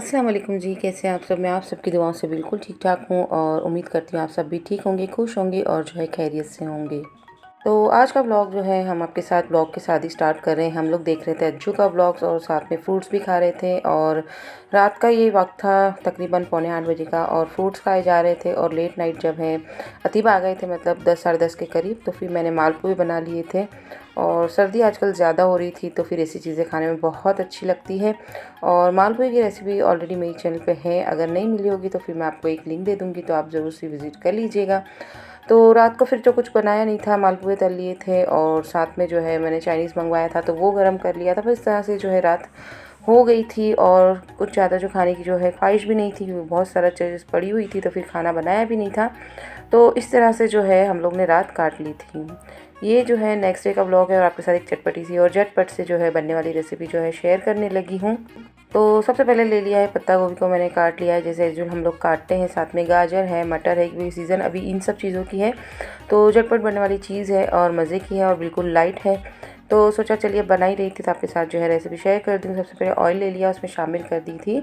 अस्सलाम वालेकुम जी, कैसे हैं आप सब? मैं आप सबकी दुआओं से बिल्कुल ठीक-ठाक हूँ और उम्मीद करती हूँ आप सब भी ठीक होंगे, खुश होंगे और जो है खैरियत से होंगे। तो आज का व्लॉग जो है हम आपके साथ व्लॉग के साथ ही स्टार्ट कर रहे हैं। हम लोग देख रहे थे अज्जू का व्लॉग्स और साथ में फ्रूट्स भी खा रहे थे और रात का ये वक्त था तकरीबन पौने 8 बजे का और फ्रूट्स खाए जा रहे थे और लेट नाइट जब है अतीब आ गए थे मतलब 10 साढ़े 10 के करीब, तो फिर मैंने मालपुए बना लिए थे। और सर्दी आजकल ज़्यादा हो रही थी तो फिर ऐसी चीज़ें खाने में बहुत अच्छी लगती है। और मालपुए की रेसिपी ऑलरेडी मेरी चैनल पे है, अगर नहीं मिली होगी तो फिर मैं आपको एक लिंक दे दूँगी, तो आप ज़रूर से विज़िट कर लीजिएगा। तो रात को फिर जो कुछ बनाया नहीं था, मालपुए तल लिए थे और साथ में जो है मैंने चाइनीज़ मंगवाया था तो वो गरम कर लिया था। फिर इस तरह से जो है रात हो गई थी और कुछ ज़्यादा जो खाने की जो है ख्वाहिश भी नहीं थी, क्योंकि बहुत सारा चीज़ पड़ी हुई थी तो फिर खाना बनाया भी नहीं था। तो इस तरह से जो है हम लोग ने रात काट ली थी। ये जो है नेक्स्ट डे का व्लॉग है और आपके साथ एक चटपटी सी और झटपट से जो है बनने वाली रेसिपी जो है शेयर करने लगी हूँ। तो सबसे पहले ले लिया है पत्ता गोभी को, मैंने काट लिया है जैसे जो हम लोग काटते हैं। साथ में गाजर है, मटर है, क्योंकि सीज़न अभी इन सब चीज़ों की है तो झटपट बनने वाली चीज़ है और मज़े की है और बिल्कुल लाइट है। तो सोचा चलिए बना ही रही थी तो आपके साथ जो है रेसिपी शेयर कर दूँ। सबसे पहले ऑयल ले लिया, उसमें शामिल कर दी थी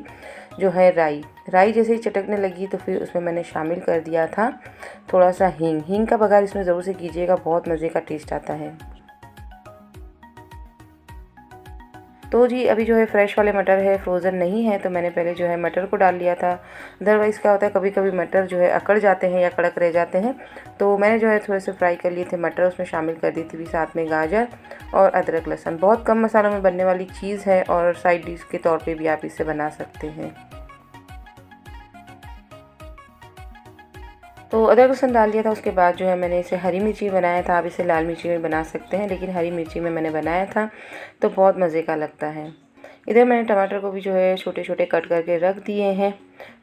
जो है राई। राई जैसे ही चटकने लगी तो फिर उसमें मैंने शामिल कर दिया था थोड़ा सा हींग। हींग का बघार इसमें ज़रूर से कीजिएगा, बहुत मज़े का टेस्ट आता है। तो जी अभी जो है फ्रेश वाले मटर है, फ्रोज़न नहीं है, तो मैंने पहले जो है मटर को डाल लिया था। अदरवाइज़ क्या होता है कभी कभी मटर जो है अकड़ जाते हैं या कड़क रह जाते हैं, तो मैंने जो है थोड़े से फ्राई कर लिए थे मटर, उसमें शामिल कर दी थी साथ में गाजर और अदरक लहसुन। बहुत कम मसालों में बनने वाली चीज़ है और साइड डिश के तौर पर भी आप इसे बना सकते हैं। तो अदरक लहसुन डाल दिया था। उसके बाद जो है मैंने इसे हरी मिर्ची बनाया था, आप इसे लाल मिर्ची में बना सकते हैं, लेकिन हरी मिर्ची में मैंने बनाया था तो बहुत मज़े का लगता है। इधर मैंने टमाटर को भी जो है छोटे छोटे कट करके रख दिए हैं।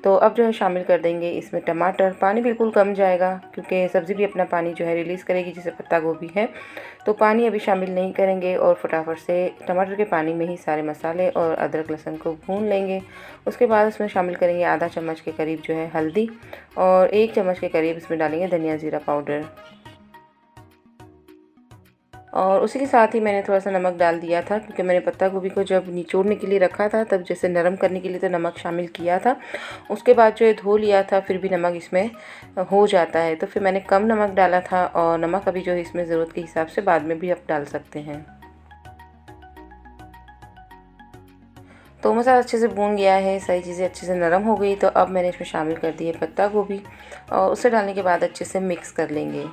तो अब जो है शामिल कर देंगे इसमें टमाटर। पानी बिल्कुल कम जाएगा क्योंकि सब्ज़ी भी अपना पानी जो है रिलीज़ करेगी, जैसे पत्ता गोभी है, तो पानी अभी शामिल नहीं करेंगे और फटाफट से टमाटर के पानी में ही सारे मसाले और अदरक लहसुन को भून लेंगे। उसके बाद उसमें शामिल करेंगे आधा चम्मच के करीब जो है हल्दी और 1 चम्मच के करीब इसमें डालेंगे धनिया ज़ीरा पाउडर। और उसी के साथ ही मैंने थोड़ा सा नमक डाल दिया था, क्योंकि मैंने पत्ता गोभी को जब निचोड़ने के लिए रखा था तब जैसे नरम करने के लिए तो नमक शामिल किया था। उसके बाद जो है धो लिया था, फिर भी नमक इसमें हो जाता है तो फिर मैंने कम नमक डाला था और नमक अभी जो है इसमें ज़रूरत के हिसाब से बाद में भी आप डाल सकते हैं। तो मसाला अच्छे से भून गया है, सारी चीज़ें अच्छे से नरम हो गई, तो अब मैंने इसमें शामिल कर दी है पत्ता गोभी और उसे डालने के बाद अच्छे से मिक्स कर लेंगे।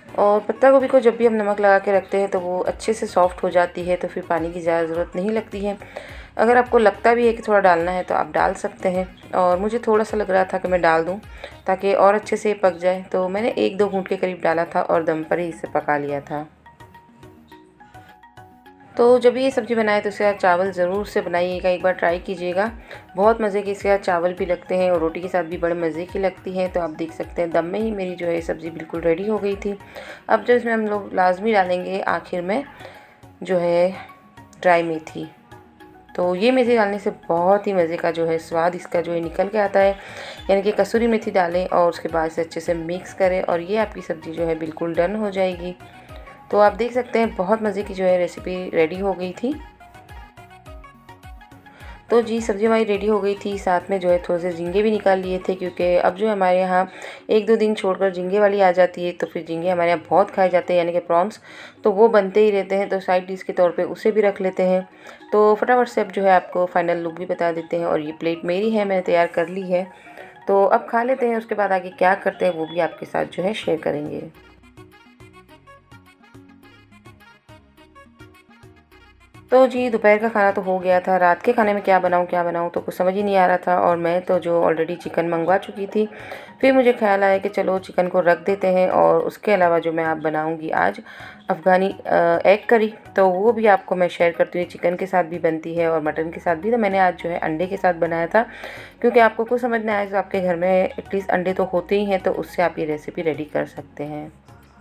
और पत्ता गोभी को जब भी हम नमक लगा के रखते हैं तो वो अच्छे से सॉफ्ट हो जाती है, तो फिर पानी की ज़्यादा ज़रूरत नहीं लगती है। अगर आपको लगता भी है कि थोड़ा डालना है तो आप डाल सकते हैं, और मुझे थोड़ा सा लग रहा था कि मैं डाल दूं ताकि और अच्छे से पक जाए, तो मैंने 1-2 घूंट के करीब डाला था और दम पर ही इसे पका लिया था। तो जब ये सब्ज़ी बनाए तो इसके साथ चावल ज़रूर से बनाइएगा, एक बार ट्राई कीजिएगा। बहुत मज़े के इसके साथ चावल भी लगते हैं और रोटी के साथ भी बड़े मज़े की लगती है। तो आप देख सकते हैं दम में ही मेरी जो है सब्ज़ी बिल्कुल रेडी हो गई थी। अब जो इसमें हम लोग लाजमी डालेंगे आखिर में जो है ड्राई मेथी। तो ये मेथी डालने से बहुत ही मज़े का जो है स्वाद इसका जो है निकल के आता है। यानी कि कसूरी मेथी डालें और उसके बाद इसे अच्छे से मिक्स करें और ये आपकी सब्ज़ी जो है बिल्कुल डन हो जाएगी। तो आप देख सकते हैं बहुत मज़े की जो है रेसिपी रेडी हो गई थी। तो जी सब्ज़ी हमारी रेडी हो गई थी, साथ में जो है थोड़े से झींगे भी निकाल लिए थे, क्योंकि अब जो हमारे यहाँ 1-2 दिन छोड़कर झींगे वाली आ जाती है, तो फिर झींगे हमारे यहाँ बहुत खाए जाते हैं, यानी कि प्रॉन्स, तो वो बनते ही रहते हैं, तो साइड डिश के तौर पे उसे भी रख लेते हैं। तो फटाफट से अब जो है आपको फाइनल लुक भी बता देते हैं, और ये प्लेट मेरी है, मैंने तैयार कर ली है। तो अब खा लेते हैं, उसके बाद आगे क्या करते हैं वो भी आपके साथ जो है शेयर करेंगे। तो जी दोपहर का खाना तो हो गया था, रात के खाने में क्या बनाऊँ तो कुछ समझ ही नहीं आ रहा था, और मैं तो जो ऑलरेडी चिकन मंगवा चुकी थी। फिर मुझे ख्याल आया कि चलो चिकन को रख देते हैं, और उसके अलावा जो मैं आप बनाऊँगी आज अफ़गानी एग करी, तो वो भी आपको मैं शेयर करती हूँ। चिकन के साथ भी बनती है और मटन के साथ भी, तो मैंने आज जो है अंडे के साथ बनाया था, क्योंकि आपको कुछ समझ नहीं आया तो आपके घर में एटलीस्ट अंडे तो होते ही हैं, तो उससे आप ये रेसिपी रेडी कर सकते हैं।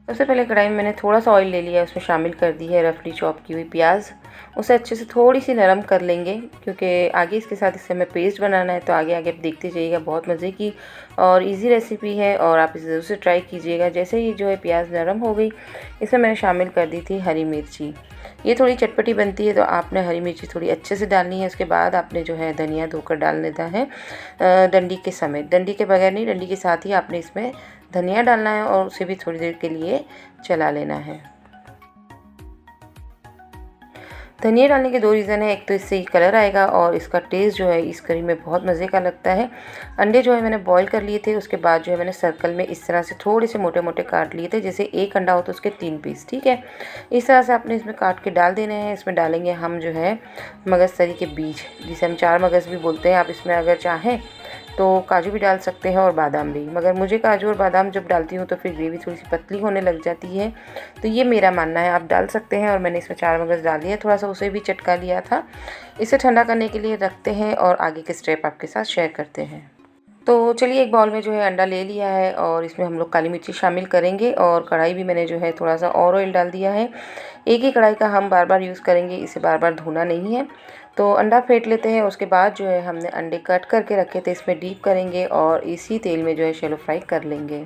सबसे पहले कढ़ाई में मैंने थोड़ा सा ऑयल ले लिया, उसमें शामिल कर दी है रफली चॉप की हुई प्याज। उसे अच्छे से थोड़ी सी नरम कर लेंगे, क्योंकि आगे इसके साथ इससे हमें पेस्ट बनाना है। तो आगे आगे आप देखते जाइएगा, बहुत मज़े की और इजी रेसिपी है और आप इसे ज़रूर से ट्राई कीजिएगा। जैसे ही जो है प्याज नरम हो गई, इसमें मैंने शामिल कर दी थी हरी मिर्ची। ये थोड़ी चटपटी बनती है तो आपने हरी मिर्ची थोड़ी अच्छे से डालनी है। उसके बाद आपने जो है धनिया धोकर डाल देना है डंडी के समेत, डंडी के बगैर नहीं, डंडी के साथ ही आपने इसमें धनिया डालना है और उसे भी थोड़ी देर के लिए चला लेना है। धनिया डालने के 2 रीज़न है, एक तो इससे कलर आएगा और इसका टेस्ट जो है इस करी में बहुत मज़े का लगता है। अंडे जो है मैंने बॉईल कर लिए थे, उसके बाद जो है मैंने सर्कल में इस तरह से थोड़े से मोटे मोटे काट लिए थे, जैसे एक अंडा हो तो उसके 3 पीस, ठीक है। इस तरह से आपने इसमें काट के डाल देने हैं। इसमें डालेंगे हम जो है मगज़ तरी के बीज, जिसे हम 4 मगज़ भी बोलते हैं। आप इसमें अगर चाहें तो काजू भी डाल सकते हैं और बादाम भी, मगर मुझे काजू और बादाम जब डालती हूँ तो फिर ग्रेवी थोड़ी सी पतली होने लग जाती है। तो ये मेरा मानना है, आप डाल सकते हैं। और मैंने इसमें 4 मगज़ डाल दिया, थोड़ा सा उसे भी चटका लिया था। इसे ठंडा करने के लिए रखते हैं और आगे के स्टेप आपके साथ शेयर करते हैं। तो चलिए, एक बाउल में जो है अंडा ले लिया है और इसमें हम लोग काली मिर्ची शामिल करेंगे और कढ़ाई भी मैंने जो है थोड़ा सा और ऑयल डाल दिया है। एक ही कढ़ाई का हम बार बार यूज़ करेंगे, इसे बार बार धोना नहीं है। तो अंडा फेंट लेते हैं। उसके बाद जो है हमने अंडे कट करके रखे थे, इसमें डीप करेंगे और इसी तेल में जो है शैलो फ्राई कर लेंगे।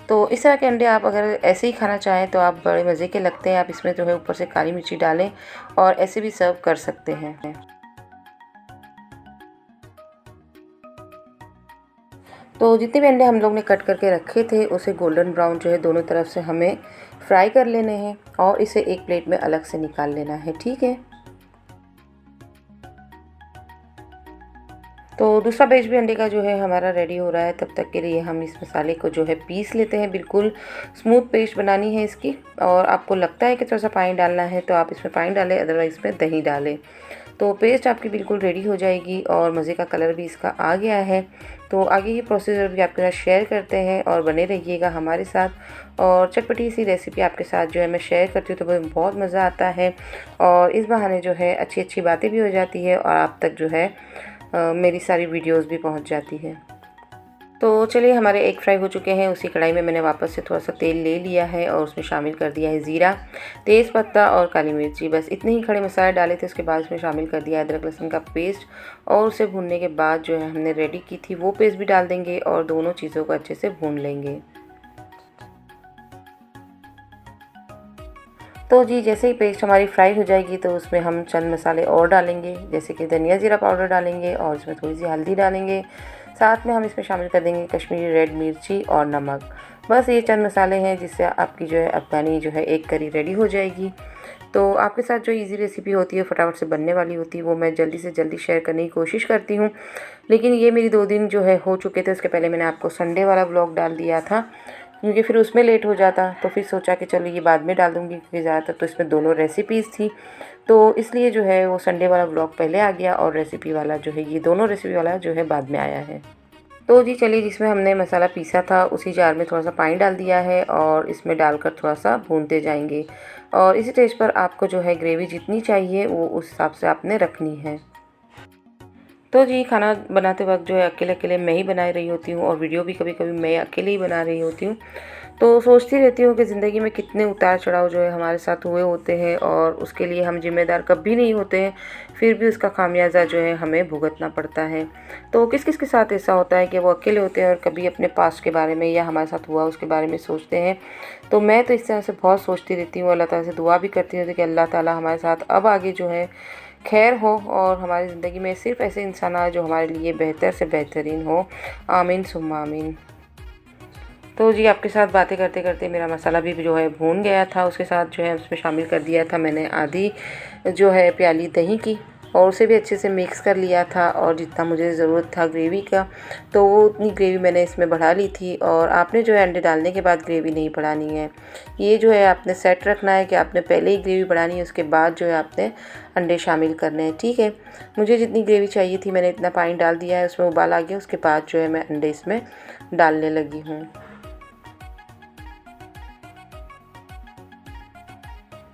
तो इस तरह के अंडे आप अगर ऐसे ही खाना चाहें तो आप बड़े मज़े के लगते हैं। आप इसमें जो है ऊपर से काली मिर्ची डालें और ऐसे भी सर्व कर सकते हैं। तो जितने भी अंडे हम लोग ने कट करके रखे थे, उसे गोल्डन ब्राउन जो है दोनों तरफ से हमें फ्राई कर लेने हैं और इसे एक प्लेट में अलग से निकाल लेना है, ठीक है। तो दूसरा बैच भी अंडे का जो है हमारा रेडी हो रहा है। तब तक के लिए हम इस मसाले को जो है पीस लेते हैं। बिल्कुल स्मूथ पेस्ट बनानी है इसकी। और आपको लगता है कि थोड़ा सा पानी डालना है तो आप इसमें पानी डालें, अदरवाइज़ इसमें दही डालें। तो पेस्ट आपकी बिल्कुल रेडी हो जाएगी और मज़े का कलर भी इसका आ गया है। तो आगे की प्रोसीजर भी आपके साथ शेयर करते हैं और बने रहिएगा हमारे साथ। और चटपटी सी रेसिपी आपके साथ जो है मैं शेयर करती हूँ तो मुझे बहुत मज़ा आता है और इस बहाने जो है अच्छी अच्छी बातें भी हो जाती है और आप तक जो है मेरी सारी वीडियोस भी पहुंच जाती है। तो चलिए, हमारे एग फ्राई हो चुके हैं। उसी कढ़ाई में मैंने वापस से थोड़ा सा तेल ले लिया है और उसमें शामिल कर दिया है ज़ीरा, तेज़पत्ता और काली मिर्ची। बस इतने ही खड़े मसाले डाले थे। उसके बाद उसमें शामिल कर दिया अदरक लहसुन का पेस्ट और उसे भूनने के बाद जो है हमने रेडी की थी वो पेस्ट भी डाल देंगे और दोनों चीज़ों को अच्छे से भून लेंगे। तो जी, जैसे ही पेस्ट हमारी फ्राई हो जाएगी तो उसमें हम चंद मसाले और डालेंगे, जैसे कि धनिया जीरा पाउडर डालेंगे और इसमें थोड़ी सी हल्दी डालेंगे। साथ में हम इसमें शामिल कर देंगे कश्मीरी रेड मिर्ची और नमक। बस ये चंद मसाले हैं जिससे आपकी जो है अफ़गानी जो है एग करी रेडी हो जाएगी। तो आपके साथ जो इजी रेसिपी होती है, फटाफट से बनने वाली होती है, वो मैं जल्दी से जल्दी शेयर करने की कोशिश करती हूँ। लेकिन ये मेरी 2 दिन जो है हो चुके थे। उसके पहले मैंने आपको संडे वाला व्लॉग डाल दिया था, क्योंकि फिर उसमें लेट हो जाता। तो फिर सोचा कि चलो ये बाद में डाल दूँगी, क्योंकि ज़्यादातर तो इसमें दोनों रेसिपीज़ थी। तो इसलिए जो है वो संडे वाला व्लॉग पहले आ गया और रेसिपी वाला जो है, ये दोनों रेसिपी वाला जो है बाद में आया है। तो जी चलिए, जिसमें हमने मसाला पीसा था उसी जार में थोड़ा सा पानी डाल दिया है और इसमें डालकर थोड़ा सा भूनते जाएंगे। और इसी स्टेज पर आपको जो है ग्रेवी जितनी चाहिए वो उस हिसाब से आपने रखनी है। तो जी, खाना बनाते वक्त जो है अकेले अकेले मैं ही बना रही होती हूँ और वीडियो भी कभी कभी मैं अकेले ही बना रही होती हूँ। तो सोचती रहती हूँ कि ज़िंदगी में कितने उतार चढ़ाव जो है हमारे साथ हुए होते हैं और उसके लिए हम जिम्मेदार कभी नहीं होते हैं, फिर भी उसका खामियाजा जो है हमें भुगतना पड़ता है। तो किस किस के साथ ऐसा होता है कि वो अकेले होते हैं और कभी अपने पास्ट के बारे में या हमारे साथ हुआ उसके बारे में सोचते हैं। तो मैं तो इस तरह से बहुत सोचती रहती हूँ, अल्लाह ताला से दुआ भी करती रहती हूँ कि अल्लाह ताला हमारे साथ अब आगे जो है खैर हो और हमारी ज़िंदगी में सिर्फ ऐसे इंसान आए जो हमारे लिए बेहतर से बेहतरीन हो। आमीन सुम्मा आमीन। तो जी, आपके साथ बातें करते करते मेरा मसाला भी जो है भून गया था। उसके साथ जो है उसमें शामिल कर दिया था मैंने आधी जो है प्याली दही की और उसे भी अच्छे से मिक्स कर लिया था। और जितना मुझे ज़रूरत था ग्रेवी का, तो वो उतनी ग्रेवी मैंने इसमें बढ़ा ली थी। और आपने जो है अंडे डालने के बाद ग्रेवी नहीं बढ़ानी है, ये जो है आपने सेट रखना है कि आपने पहले ही ग्रेवी बढ़ानी है, उसके बाद जो है आपने अंडे शामिल करने हैं, ठीक है। मुझे जितनी ग्रेवी चाहिए थी मैंने इतना पानी डाल दिया है, उसमें उबाल आ गया। उसके बाद जो है मैं अंडे इसमें डालने लगी हूँ।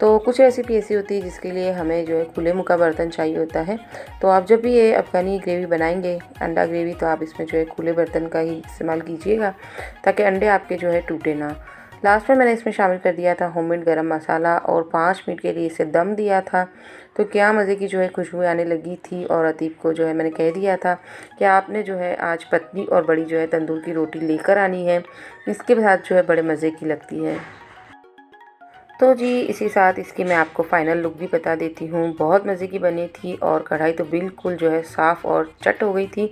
तो कुछ रेसिपी ऐसी होती है जिसके लिए हमें जो है खुले मुँह का बर्तन चाहिए होता है। तो आप जब भी ये अफ़गानी ग्रेवी बनाएंगे, अंडा ग्रेवी, तो आप इसमें जो है खुले बर्तन का ही इस्तेमाल कीजिएगा ताकि अंडे आपके जो है टूटे ना। लास्ट में मैंने इसमें शामिल कर दिया था होममेड गरम मसाला और 5 मिनट के लिए इसे दम दिया था। तो क्या मज़े की जो है खुशबू आने लगी थी और अतीब को जो है मैंने कह दिया था कि आपने जो है आज पतली और बड़ी जो है तंदूर की रोटी लेकर आनी है, इसके साथ जो है बड़े मज़े की लगती है। तो जी इसी साथ इसकी मैं आपको फ़ाइनल लुक भी बता देती हूँ। बहुत मज़े की बनी थी और कढ़ाई तो बिल्कुल जो है साफ़ और चट हो गई थी,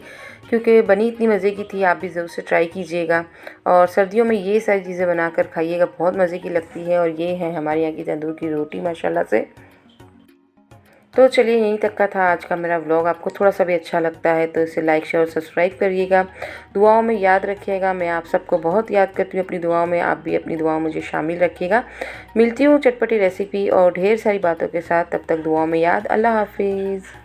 क्योंकि बनी इतनी मज़े की थी। आप भी ज़रूर से ट्राई कीजिएगा और सर्दियों में ये सारी चीज़ें बनाकर खाइएगा, बहुत मज़े की लगती है। और ये है हमारे यहाँ की तंदूर की रोटी माशाल्लाह से। तो चलिए यहीं तक का था आज का मेरा व्लॉग। आपको थोड़ा सा भी अच्छा लगता है तो इसे लाइक शेयर और सब्सक्राइब करिएगा। दुआओं में याद रखिएगा, मैं आप सबको बहुत याद करती हूँ अपनी दुआओं में। आप भी अपनी दुआओं में मुझे शामिल रखिएगा। मिलती हूँ चटपटी रेसिपी और ढेर सारी बातों के साथ। तब तक दुआओं में याद। अल्लाह हाफिज़।